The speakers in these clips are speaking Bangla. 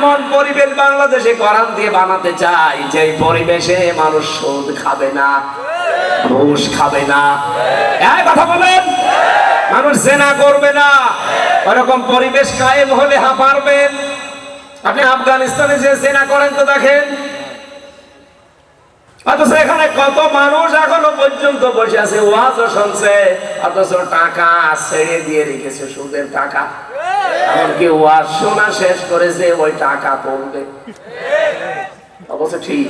এমন পরিবেশ বাংলাদেশে কোরআন দিয়ে বানাতে চাই যে পরিবেশে মানুষ সুদ খাবে না, ঘুষ খাবে না, এই কথা বলেন, মানুষ জেনা করবে না। ওরকম পরিবেশ কায়েম হলে পারবেন। আপনি আফগানিস্তানে যে জেনা করেন তো দেখেন, অথচ এখানে কত মানুষ এখনো পর্যন্ত বসে আছে, ওয়াজও শুনছে, অথচ টাকা ছেড়ে দিয়ে রেখেছে, সুদের টাকা। এমনকি ওয়াজ শোনা শেষ করেছে, ওই টাকা তুলবে। অবশ্য ঠিক,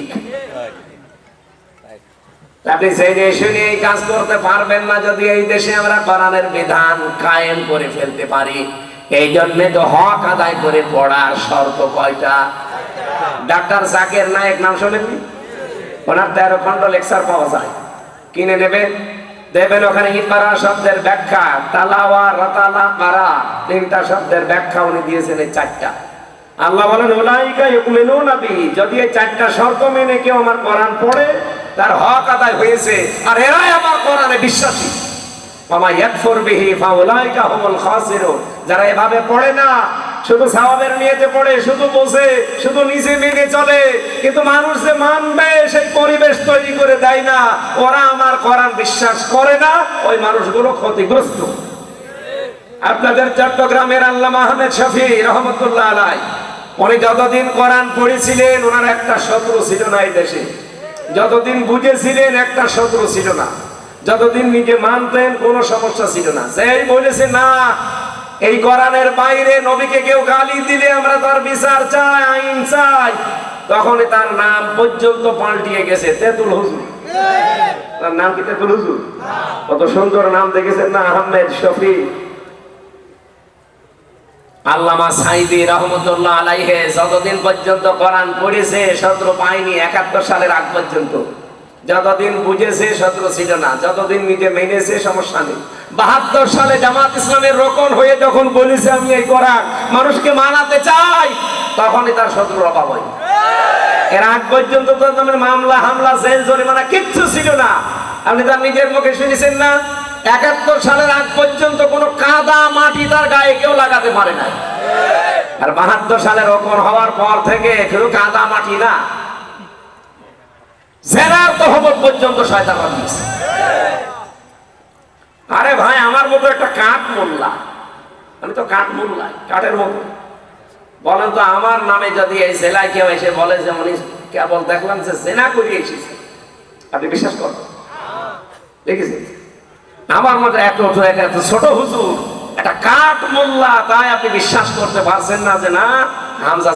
আপনি সেই দেশে নিয়ে এই কাজ করতে পারবেন না যদি এই দেশে আমরা কোরআনের বিধান কায়েম করে ফেলতে পারি। এই জন্য তো হক আদায় করে পড়ার শর্ত কয়টা? ডাক্তার জাকির নায়েক নাম শোনেননি? ওনার 13 খন্ড লেকচার পাওয়া যায়, কিনে নেবেন, দেবেন। ওখানে ইকরা শব্দের ব্যাখ্যা, তালাওয়া, রাতালা, কারা, 3টা শব্দের ব্যাখ্যা উনি দিয়েছেন, এই 4টা। আল্লাহ বলেন উলাইকা ইউমিনুনা বিহি, যদি এই 4টা শর্ত মেনে কেউ আমার কোরআন পড়ে তার হক আদায় হয়েছে, আর এরাই আমার কোরআনে বিশ্বাসী। ওমা ইয়াকফুর বিহি ফাউলাইকা হুমুল খাসিরুন, যারা এভাবে পড়ে না, শুধু সওয়াবের নিয়তে পড়ে, শুধু বোঝে, শুধু নিজে মেনে চলে, কিন্তু মানুষ যে মানবে সেই পরিবেশ তৈরি করে দেয় না, ওরা আমার কোরআন বিশ্বাস করে না, ওই মানুষগুলো ক্ষতিগ্রস্ত। আপনাদের চট্টগ্রামের আল্লামা আহমেদ শফি রহমতুল্লাহ আলাইহি, উনি যতদিন কোরআন পড়েছিলেন ওনার একটা শত্রু ছিল না এই দেশে। যতদিন বুঝেছিলেন একটা শত্রু ছিল না, যতদিন নিজে মানতেন কোনো সমস্যা ছিল না। যেই বলেছে না এই কোরআনের বাইরে নবীকে কেউ গালি দিলে আমরা তার বিচার চাই, আইন চাই, তখনই তার নাম পর্যন্ত পাল্টিয়ে গেছে তেতুল হুজুর। তার নাম কি তেতুল হুজুর? কত সুন্দর নাম দেখেছেন না, আহমেদ শফি। আল্লামা সাইদি রহমতুল্লাহ আলাইহি যতদিন পর্যন্ত কোরআন পড়েছে শত্রু পায়নি, 71 সালের আগ পর্যন্ত। যতদিন বুঝেছে শত্রু ছিল না, যতদিন নিজে মেনেছে সমস্যা নেই। 72 সালে জামাত ইসলামের রোকন হয়ে যখন বলেছে আমি এই কোরআন মানুষকে মানাতে চাই, তখনই তার শত্রুর অভাব হয়। এর আগ পর্যন্ত তো মামলা হামলা জেল জরিমানা কিচ্ছু ছিল না। আপনি তার নিজের মুখে শুনেছেন না, 71 সালের আগ পর্যন্ত কোনো কাদা মাটি তার গায়ে কেউ লাগাতে পারে না। আর 72 সালে রোকন হওয়ার পর থেকে কেউ কাদা মাটি না, জেনার তহমত পর্যন্ত শয়তান দিয়েছে। আরে ভাই, আমার মতো একটা কাঠ মোল্লা, আমি তো কাঠ মোল্লাই, কাঠের মতো। বলেন তো আমার নামে যদি এই জেলায় কেউ এসে বলে যে উনি কেবল দেখলাম যে জেনা করে এসেছে, আপনি বিশ্বাস করেন? দেখেছেন আমার মতো এত ছোট হুজুর, একটা কাঠ মোল্লা, তাই আপনি বিশ্বাস করতে পারছেন না যে না হামজা